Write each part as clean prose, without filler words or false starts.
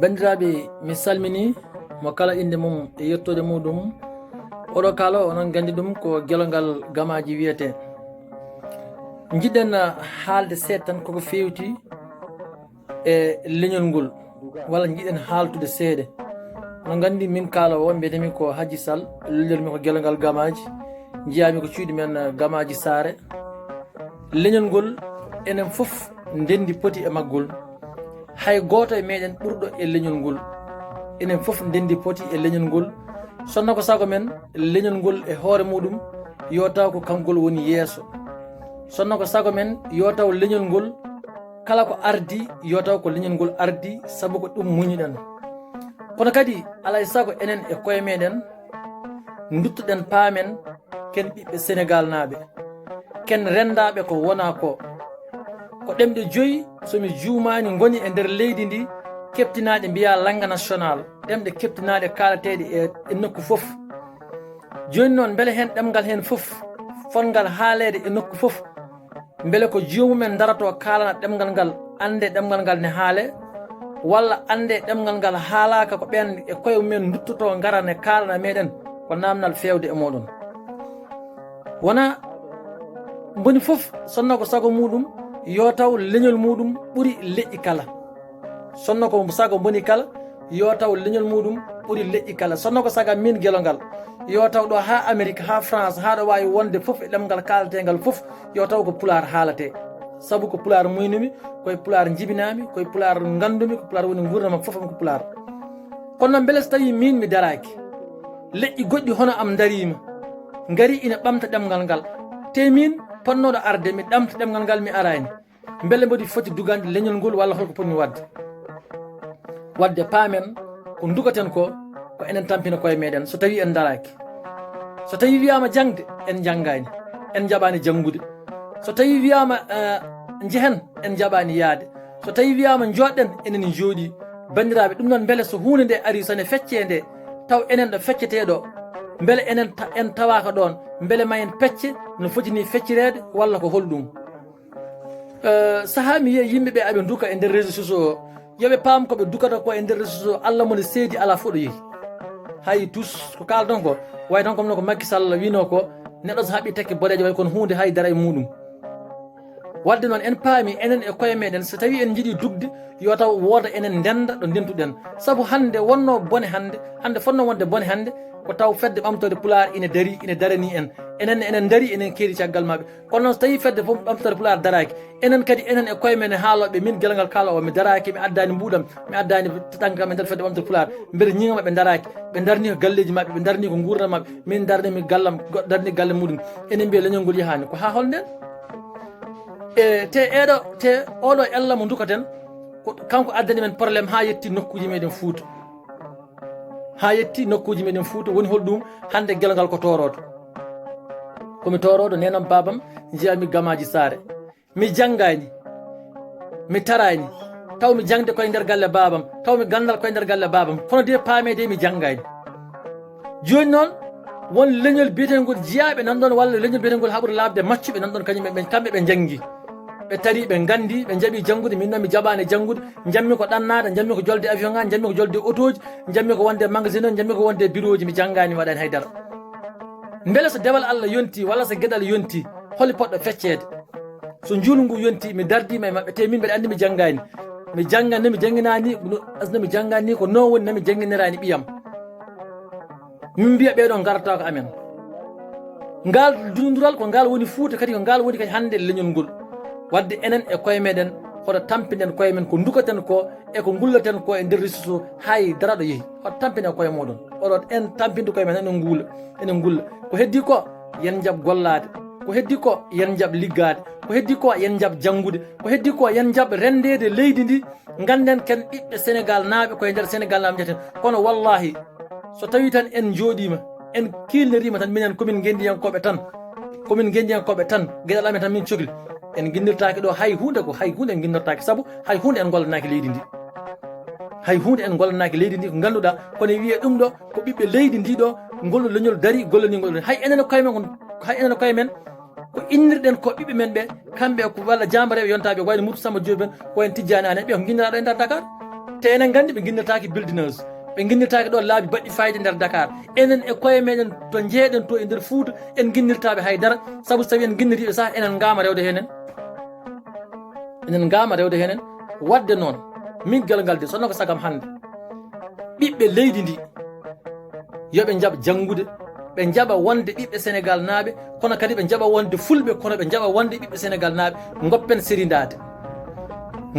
bandiraɓe mi salmini mo kala inde mum e yettode muɗum. Oɗo kala onon gandi ɗum ko guelongal gamaji wiyete. Jiɗɗen haalde seeɗa tan koko fewti e leñol ngol walla jiɗen haaltude seeɗa. No gandi min kalawo mbiyetemi ko Hadji Sall, leñolmi ko guelongal gamaji, jiyami ko cuuɗi men gamaji saare. Leñol ngol enen foof ndendi poti e maggol, hay goto e meɗen ɓurɗo e leñol ngol. Enen foof ndendi poti e leñol ngol. Sonno ko sago men leñol ngol e hoore muɗum yo taw ko kankol woni yeeso. Sonno ko sago men yo taw leñol ngol kala ko ardi yo taw ko leñol ngol ardi, saabu ko ɗum muñiɗen. Kono kadi alay sago enen e koye meɗen duttoɗen paamen ken ɓiɓɓe Sénégal naaɓe, ken rendaɓe ko wona ko ɗemɗe 5 somi juumani goni e nder leydi ndi keptinaɗe mbiya langue national, ɗemɗe keptinaɗe kalateɗe e nokku foof. Joni noon beele hen ɗemgal hen foof fongal haalede e nokku foof, beele ko jomumen darato kalana ɗemgal ngal, ande ɗemgal ngal ne haale, walla ande ɗemgal ngal haalaka ko ɓen e koye mumen duttoto gara ne kalana meɗen ko namdal fewde e moɗon. Wona boni foof sonno ko sago muɗum yo taw leñol muɗum ɓuuri leƴƴi kala. Sonno ko sago boni kala yo taw leñol muɗum ɓuuri leƴƴi kala. Sonno ko saga min guelongal yo taw ɗo ha Amérique, ha France, ha ɗo wawi wonde foof e ɗemgal kalategal foof yo taw ko pular haalate, saabu ko pular muynumi, koye pular jibinami, koye pular gandumi, ko pular woni gurdam foof ko pular. Kono noon beele so tawi min mi daraki, leƴƴi goɗɗi hono am darima gari ina ɓamta ɗemgal ngal, te min ponnoɗo arde mi ɗamta ɗemgal ngal mi arani, beele mboɗi foti dugande leñol ngol walla holko potmi wadde paamen ko dugaten ko enen tampina koye meɗen. So tawi en daraki, so tawi wiyama jangde en janggani, en jaɓani janggude. So tawi wiyama jehen en jaɓani yaade. So tawi wiyama joɗɗen enen jooɗi. Bandiraɓe ɗum noon beele so hunde nde ari sone fecce nde taw enen ɗo fecceteɗo, beele enen en tawaka ɗon, beele ma en pecce no fotini feccirede walla ko holɗum. Saaha mi yiya yimɓeɓe aɓe duka e nder réseau sociaux o, yoɓe paam koɓe dukata ko e nder réseau sociaux Allah mone seedi ala fo ɗo yeehi. Hay tous ko kalton ko way tan komno ko Macky Sall wino ko neɗɗo so haɓi tekke boɗeje way kono hunde haydara e muɗum. Wadde noon en paami enen e koye meɗen so tawi en jiiɗi dugde yo taw wooda enen ndenda ɗo ndentuɗen, saabu hande wonno bone hande fonno wonde bone hande ko taw fedde ɓamtode pular ine darani en, enen daari enen keeri caggal maɓe. Kono noon so tawi fedde fof ɓamtode pular daraki, enen kadi enen e koye men haaloɓe min guelongal kalowo mi daraki, mi addani mbuɗam, mi addani tankam e nder fedde ɓamtode pular, beele ñingama ɓe daraki, ɓe darni ko galleji mabɓe, ɓe darni ko gurdam mabɓe, min darnimi gallam, goɗɗo darni galle muɗum. Enen mbiya leñol ngol yahani ko ha holnden. Te oɗo Allah mo dukaten ko kanko addani men probléme ha yetti nokkuji meɗen Fouta, woni holɗum hande guelongal ko torodo, komi torodo nenam babam jiyami gamaji saare, mi janggani, mi tarani, taw mi jangde koye nder galle babam, taw mi gandal koye nder galle babam, kono de paamede mi janggani. Joni noon won leñol biyetengol jiyaɓe nanɗon, walla leñol biyetengol haɓuri labde maccuɓe nanɗon, kamɓe ɓe janggi, ɓe tari, ɓe gandi, ɓe jaaɓi janggude. Min noon mi jaɓani janggude, jammi ko ɗannade, jammi ko jolde avion ngaji, jammi ko jolde auto ji, jammi ko wonde magasin o, jammi ko wonde bureau ji, mi janggani mi waɗani haydara. Beele so dewal Allah yonti walla so gueɗal yonti holi poɗɗo feccede, so julngu yonti mi dardima e mabɓe, te min mbeɗa andi mi janggani, mi janggani mi jangginani no mi janggani ko non woni nami jangguinirani ɓiyam. Min mbiya ɓeɗon garata ko amen, ngal dundural ko ngal woni Fouta, kadi ko ngal woni kadi hande leñol ngol. Wadde enen e koye meɗen hoto tampinen koye men ko dukaten ko e ko gullaten ko e nder réseau hay dara ɗo yeehi. Hoto tampine koye moɗon, oɗon en tampinde koye men enen gulla. Ko heddi ko yen jab gollade, ko heddi ko yen jab liggade, ko heddi ko yen jab janggude, ko heddi ko yen jab rendede leydi ndi. Ganden ken ɓiɓɓe Sénégal naaɓe koye nder Sénégal naaɓe jeten. Kono wallahi so tawi tan en jooɗima en kilnirima tan minen komin gendiyankoɓe tan gueɗal amen tan min cohli, en guinnirtaki ɗo hay hunde en guinnortaki, saabu hay hunde en gollanaki leydi ndi, ko ganduɗa kono wiye ɗum ɗo ko ɓiɓɓe leydi ndi ɗo ngol leñol dari gollani ngol. Hay enen koye men ko innirɗen ko ɓiɓɓe men ɓe, kamɓe ko walla jambareɓe yontaɓe wayno Moutou Samba Diop en ko en Tidjani Ané ɓe ko guinniraɗo e nder Dakar. te enen nganndi ɓe ginnirtaaki buildineurs ɓe ginnirtaaki ɗo laabi baɗɗi fayde nder Dakar enen e koye meɗen to jeeɗen to e nder Fouta en ginnirtaaɓe haydara sabu so tawi en ginniriɓe sah enen ngaama rewde henen wadde noon miggal ngal de sonno ko sagam hannde ɓiɓɓe leydi ndi yoɓe jaɓa janngude ɓe jaɓa wonde ɓiɓɓe Sénégal naaɓe kono kadi ɓe jaɓa wonde fulɓe kono ɓe jaɓa wonde ɓiɓɓe Sénégal naaɓe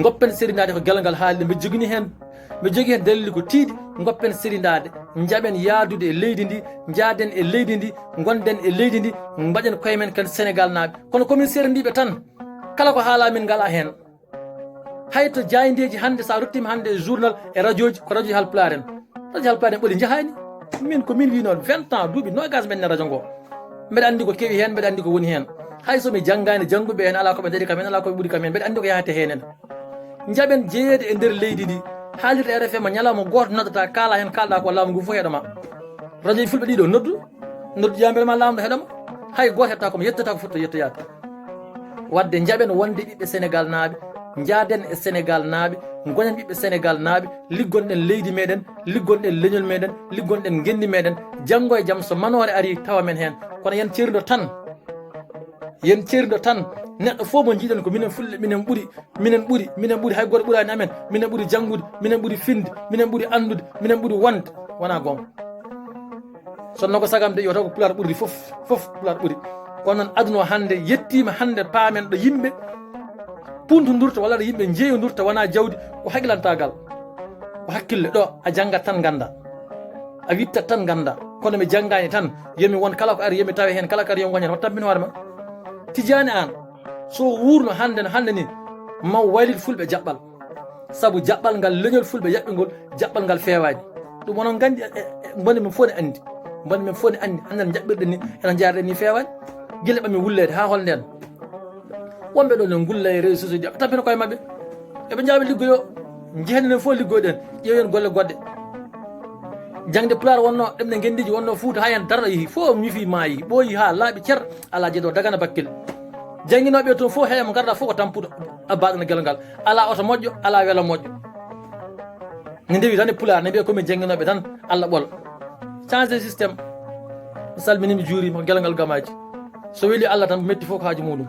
goppen sérindade ko gueɗal ngal haalde mbe jogii hen dalili ko tiiɗi goppen sérindade jaɓen yaadude e leydi ndi jaaden e leydi ndi gonden e leydi ndi mbaɗen koye men ken Sénégal naaɓe kono komin sérindiɓe tan kala ko haalamin ngala hen hay to jaydeji hannde sa rottima hannde e journal e radio ji ko radio Halpulaar en ɓoli jahani min ko min wi noon 20 ans duuɓi nogas men ne radio ngo mbeɗa anndi ko kewi hen mbeɗa anndi ko woni hen hay somi janggani jangguɓe hen ala koɓe daɗi kamen ala koɓe ɓuuri kamen mbeɗa anndi ko yahate henen jaɓen jeeyede e nder leydi ndi haalirde RFM ñalawma goto noddata kaala hen kalɗa ko laamu ngu fof heɗoma radio ji fulɓe ɗiɗo noddu jambel ma laamu ɗo heɗoma hay goto hettata komo yettata ko fotta yettoyade wadde jaɓen wonde ɓiɓɓe Sénégal naaɓe jaaden e Sénégal naaɓe gonen ɓiɓɓe Sénégal naaɓe liggonɗen leydi meɗen liggonɗen leñol meɗen liggonɗen genndi meɗen janngo e jaam so manore ari tawa men hen kono yen cerido tan neɗɗo fof mo jiiɗen ko minen fulɓe minen ɓuuri hay goto ɓuurani amen minen ɓuuri janngude minen ɓuuri finde minen ɓuuri andude minen ɓuuri wonde wona gonga sonno ko sagam de yo taw ko Pulaar ɓurri fof Pulaar ɓuuri kono noon aduna o hannde yettima hannde paamen ɗo yimɓe puntodurta walla ɗo yimɓe jeeyodurta wona jawdi ko haqqilantagal ko hakkille ɗo a janngat tan ganda a wittat tan ganda kono mi janggani tan yomi won kala ko ari yomi tawe hen kala ko ari yomi woñan wattampin hoore ma tijani an so wurno hannde ni ma waylit fulɓe jaɓɓal saabu jaɓɓal ngal leñol fulɓe yaɓɓingol jaɓɓal ngal fewani ɗum onon gandi boni min fof ne andi hannde jaɓɓirɗen ni enen jarɗen ni fewani guila ɓami wullede ha hol nden wonɓe ɗo ne gulla e réseau sociaux ɗi tampina koye mabɓe eɓe jaaɓe liggoyo jehenne fof liggoyɗen ƴeewen golle goɗɗe jangde Pulaar wonno ɗemɗe gendiji wonno Fouta ha hen darɗo yeehi fof ñifi maayi ɓooyi ha laaɓi cer ala jeeɗo dagana bakkil jangguinoɓe toon fof heeƴa mo garɗa fof ko tampuɗo abbaɗo guel ngal ala oto moƴƴo ala weelo moƴƴo ne ndewi tan e Pulaar ne mbiya komin jangguinoɓe tan Allah ɓolo changé systéme mi salminimi juurima ko guel ngal gamaji so weeli Allah tan metti fof ko haaju muɗum